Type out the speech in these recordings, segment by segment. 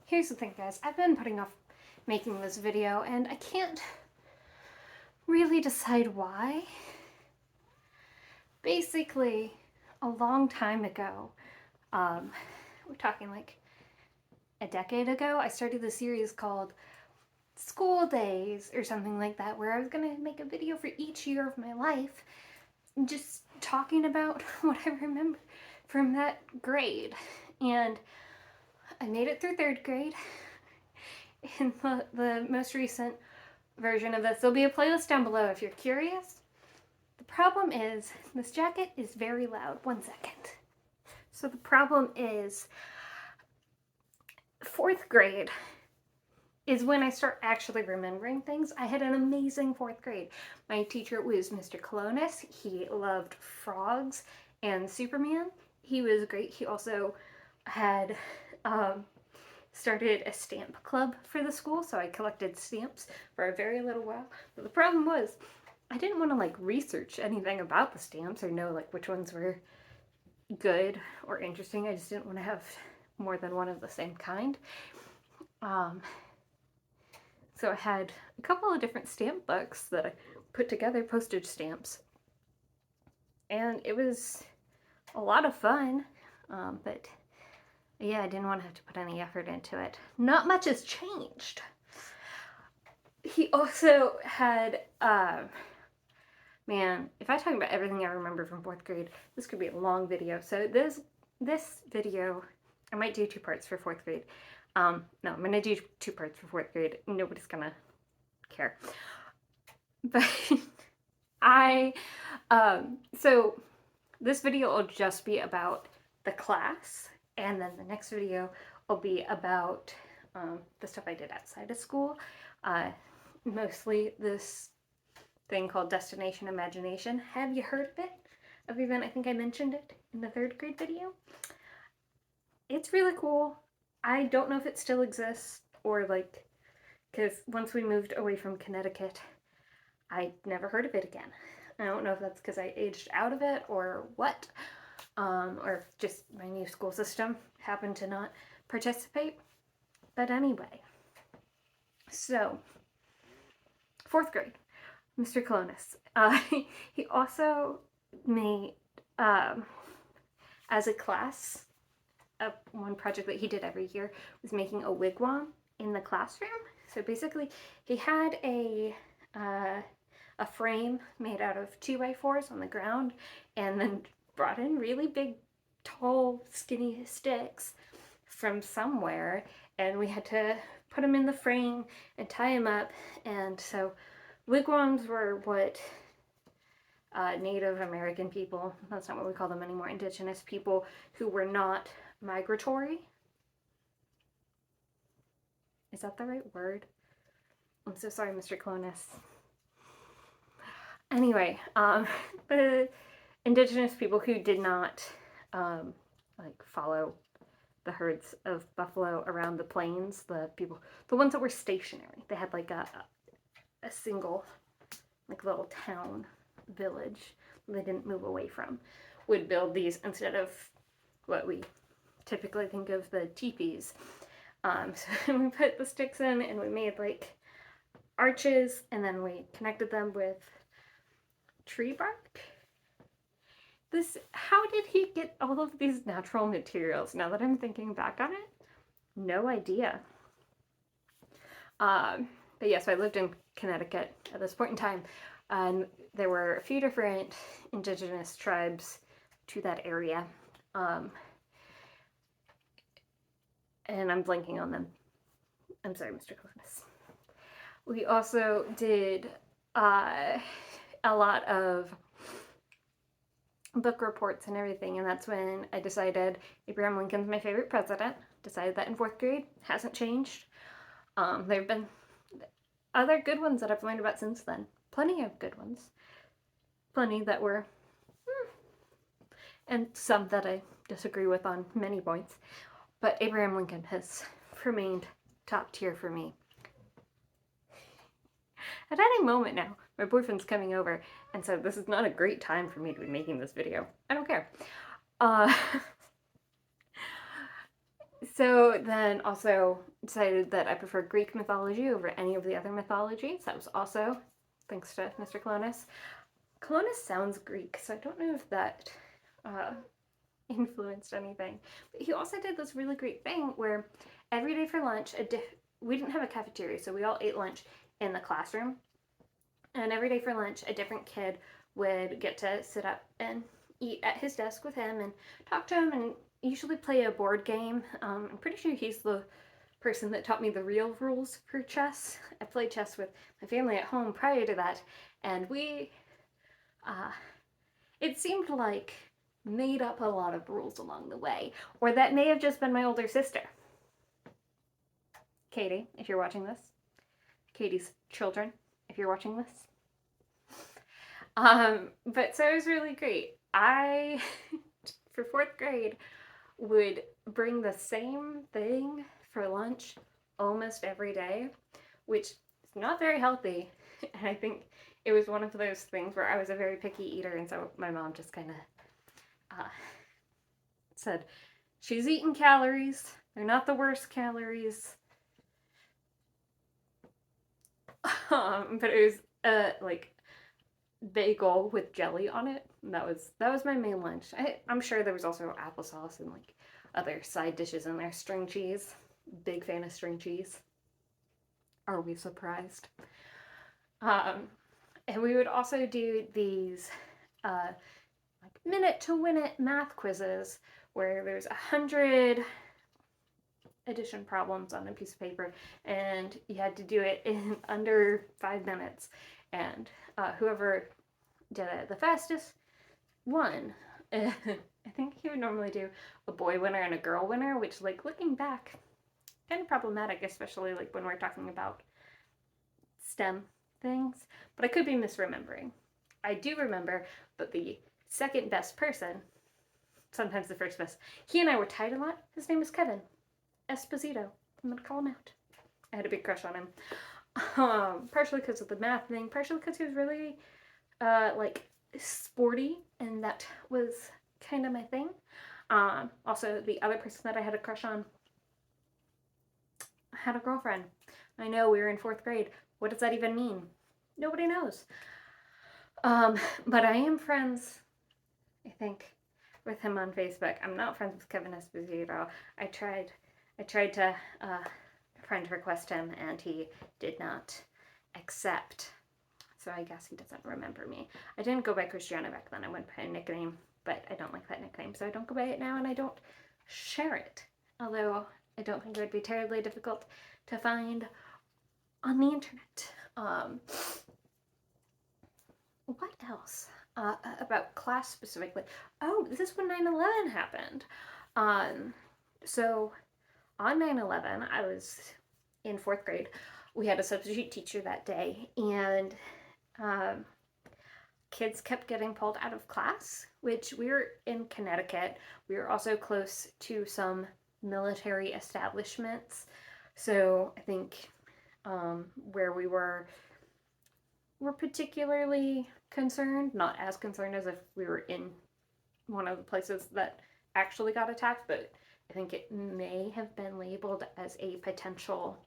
Here's the thing, guys. I've been putting off making this video, and I can't really decide why. Basically, a long time ago, we're talking like a decade ago, I started the series called School Days or something like that, where I was gonna make a video for each year of my life, just talking about what I remember from that grade. And I made it through third grade. In the most recent version of this, there'll be a playlist down below if you're curious. The problem is, this jacket is very loud. 1 second. So the problem is, fourth grade is when I start actually remembering things. I had an amazing fourth grade. My teacher was Mr. Colonis. He loved frogs and Superman. He was great. He also had started a stamp club for the school, so I collected stamps for a very little while. But the problem was, I didn't want to like research anything about the stamps or know like which ones were good or interesting. I just didn't want to have more than one of the same kind. So I had a couple of different stamp books that I put together, postage stamps. And it was a lot of fun, but yeah, I didn't want to have to put any effort into it. Not much has changed. He also had, man, if I talk about everything I remember from fourth grade, this could be a long video. So this video, I might do 2 parts for fourth grade. No, I'm gonna do 2 parts for fourth grade. Nobody's gonna care. But so this video will just be about the class, and then the next video will be about the stuff I did outside of school. Mostly this thing called Destination Imagination. Have you heard of it? I think I mentioned it in the third grade video. It's really cool. I don't know if it still exists, or like, because once we moved away from Connecticut, I never heard of it again. I don't know if that's because I aged out of it or what, or if just my new school system happened to not participate. But anyway, so fourth grade, Mr. Colonis. He also made, as a class, one project that he did every year was making a wigwam in the classroom. So basically, he had a frame made out of 2x4s on the ground, and then brought in really big, tall, skinny sticks from somewhere, and we had to put them in the frame and tie them up. And so wigwams were what Native American people, that's not what we call them anymore, indigenous people who were not migratory. Is that the right word? I'm so sorry, Mr. Clonis. Anyway, the indigenous people who did not like follow the herds of buffalo around the plains, the ones that were stationary, they had like a single like little town village they didn't move away from, would build these instead of what we typically think of the teepees. So we put the sticks in and we made like arches, and then we connected them with tree bark. How did he get all of these natural materials? Now that I'm thinking back on it, no idea. But yeah, so I lived in Connecticut at this point in time, and there were a few different indigenous tribes to that area. And I'm blanking on them. I'm sorry, Mr. Clonis. We also did a lot of book reports and everything, and that's when I decided Abraham Lincoln's my favorite president. Decided that in fourth grade. Hasn't changed. There have been other good ones that I've learned about since then. Plenty of good ones. Plenty that were, and some that I disagree with on many points. But Abraham Lincoln has remained top tier for me. At any moment now, my boyfriend's coming over, and so this is not a great time for me to be making this video. I don't care. So then also decided that I prefer Greek mythology over any of the other mythologies. That was also thanks to Mr. Colonus. Colonus sounds Greek, so I don't know if that uh, influenced anything. But he also did this really great thing where every day for lunch, we didn't have a cafeteria, so we all ate lunch in the classroom. And every day for lunch, a different kid would get to sit up and eat at his desk with him and talk to him and usually play a board game. I'm pretty sure he's the person that taught me the real rules for chess. I played chess with my family at home prior to that, and uh, it seemed like, made up a lot of rules along the way. Or that may have just been my older sister. Katie, if you're watching this. Katie's children, if you're watching this. But so it was really great. I, for 4th grade, would bring the same thing for lunch almost every day, which is not very healthy. And I think it was one of those things where I was a very picky eater, and so my mom just kind of said, she's eating calories. They're not the worst calories. But it was like bagel with jelly on it. And that was my main lunch. I'm sure there was also applesauce and like other side dishes in there. String cheese. Big fan of string cheese. Are we surprised? And we would also do these like minute to win it math quizzes where there's 100 addition problems on a piece of paper and you had to do it in under 5 minutes, and whoever did it the fastest won. I think he would normally do a boy winner and a girl winner, which, like, looking back, kind of problematic, especially like when we're talking about STEM things, but I could be misremembering. I do remember that the second best person, sometimes the first best, he and I were tied a lot. His name is Kevin Esposito. I'm gonna call him out. I had a big crush on him. Partially because of the math thing, partially because he was really like sporty, and that was kind of my thing. Also, the other person that I had a crush on had a girlfriend. I know, we were in 4th grade. What does that even mean? Nobody knows. But I am friends, I think, with him on Facebook. I'm not friends with Kevin Esposito. I tried to friend request him, and he did not accept. So I guess he doesn't remember me. I didn't go by Christiana back then. I went by a nickname, but I don't like that nickname, so I don't go by it now, and I don't share it. Although I don't think it would be terribly difficult to find on the internet. What else? About class specifically. Oh, this is when 9/11 happened. So on 9/11, I was in 4th grade. We had a substitute teacher that day, and kids kept getting pulled out of class, which we were in Connecticut. We were also close to some military establishments. So I think where we were particularly concerned, not as concerned as if we were in one of the places that actually got attacked, but I think it may have been labeled as a potential,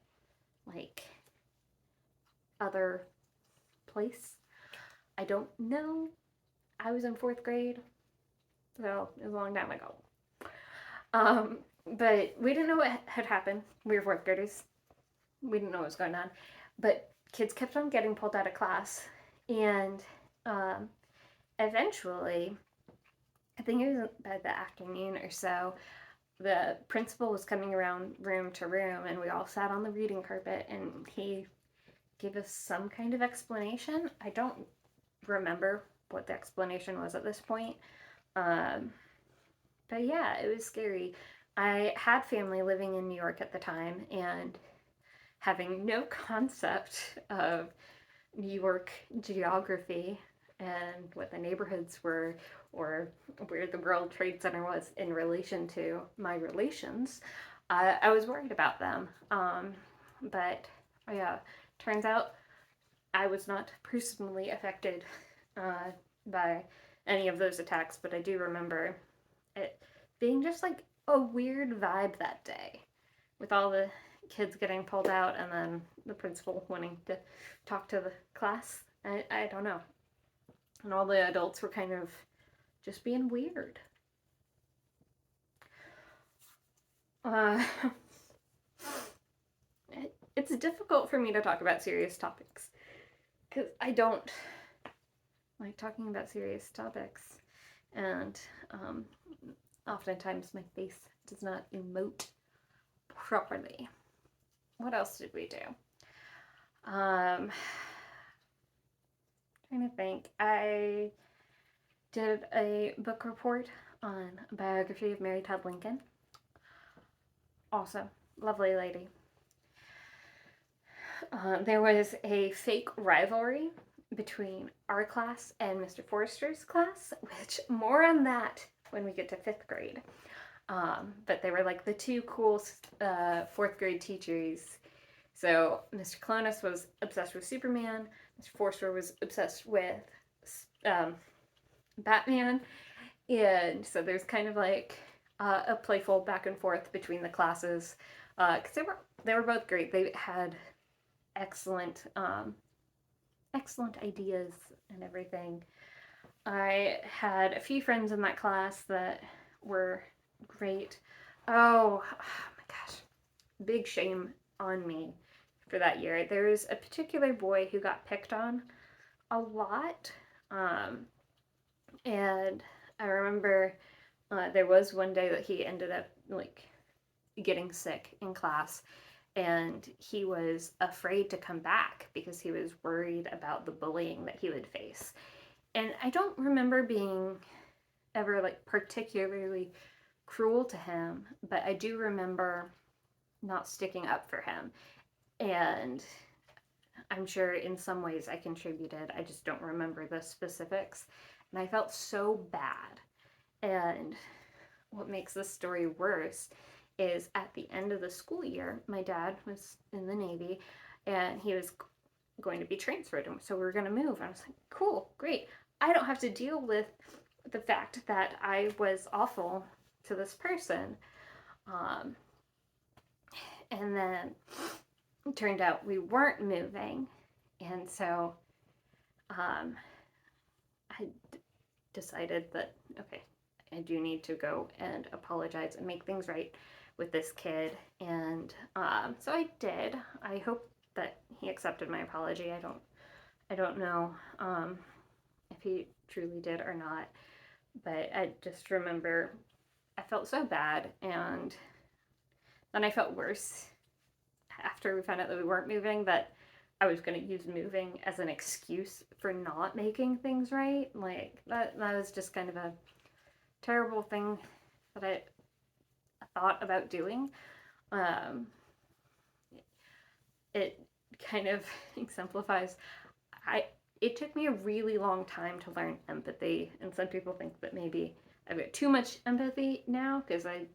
like, other place. I don't know. I was in 4th grade, so it was a long time ago. But we didn't know what had happened. We were 4th graders. We didn't know what was going on. But kids kept on getting pulled out of class. And eventually, I think it was by the afternoon or so, the principal was coming around room to room, and we all sat on the reading carpet, and he gave us some kind of explanation. I don't remember what the explanation was at this point. But yeah, it was scary. I had family living in New York at the time, and having no concept of New York geography and what the neighborhoods were, or where the World Trade Center was in relation to my relations, I was worried about them. But yeah, turns out I was not personally affected by any of those attacks, but I do remember it being just like a weird vibe that day with all the kids getting pulled out and then the principal wanting to talk to the class. I don't know. And all the adults were kind of just being weird. It's difficult for me to talk about serious topics because I don't like talking about serious topics, and oftentimes my face does not emote properly. What else did we do? Trying to think. I did a book report on a biography of Mary Todd Lincoln. Awesome. Lovely lady. There was a fake rivalry between our class and Mr. Forrester's class, which more on that when we get to 5th grade. But they were like the two cool 4th grade teachers. So Mr. Clonis was obsessed with Superman. Mr. Forrester was obsessed with Batman. And so there's kind of like a playful back and forth between the classes. Because they were both great. They had excellent ideas and everything. I had a few friends in that class that were great. Oh my gosh, big shame on me for that year. There was a particular boy who got picked on a lot, and I remember there was one day that he ended up like getting sick in class, and he was afraid to come back because he was worried about the bullying that he would face. And I don't remember being ever like particularly cruel to him, but I do remember not sticking up for him. And I'm sure in some ways I contributed. I just don't remember the specifics. And I felt so bad. And what makes this story worse is at the end of the school year, my dad was in the Navy and he was going to be transferred. And so we were going to move. And I was like, cool, great. I don't have to deal with the fact that I was awful to this person. And then it turned out we weren't moving. And so I decided that, okay, I do need to go and apologize and make things right with this kid. And so I did. I hope that he accepted my apology. I don't know if he truly did or not, but I just remember I felt so bad, and then I felt worse after we found out that we weren't moving, that I was going to use moving as an excuse for not making things right. Like that was just kind of a terrible thing that I thought about doing. It kind of exemplifies it took me a really long time to learn empathy, and some people think that maybe I've got too much empathy now because I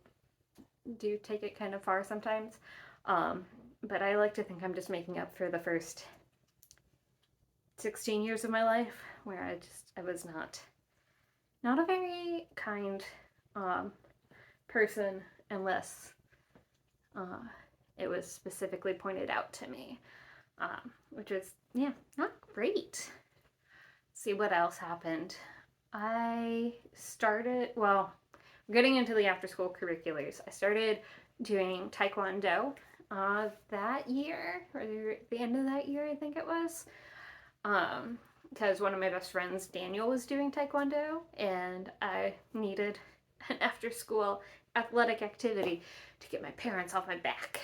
do take it kind of far sometimes. But I like to think I'm just making up for the first 16 years of my life where I was not a very kind person unless it was specifically pointed out to me, which was, not great. Let's see what else happened. I started, getting into the after school curriculars. I started doing Taekwondo that year, or the end of that year, I think it was. Because one of my best friends, Daniel, was doing Taekwondo, and I needed an after school athletic activity to get my parents off my back.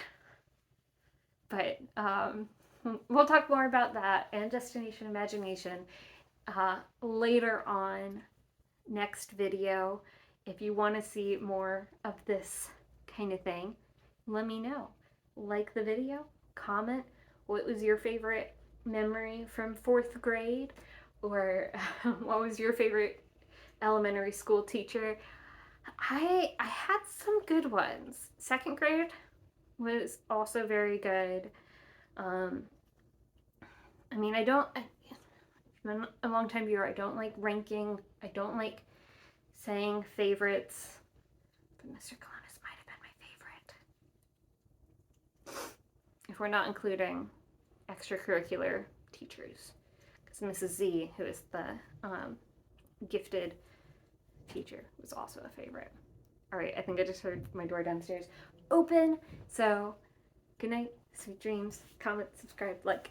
But we'll talk more about that and Destination Imagination later on next video. If you want to see more of this kind of thing, let me know. Like the video, comment what was your favorite memory from 4th grade, or what was your favorite elementary school teacher. I had some good ones. 2nd grade was also very good. I mean, it's been a long time viewer. I don't like ranking. I don't like saying favorites. But Mr. Clown is if we're not including extracurricular teachers. Because Mrs. Z, who is the gifted teacher, was also a favorite. All right, I think I just heard my door downstairs open. So, good night, sweet dreams. Comment, subscribe, like.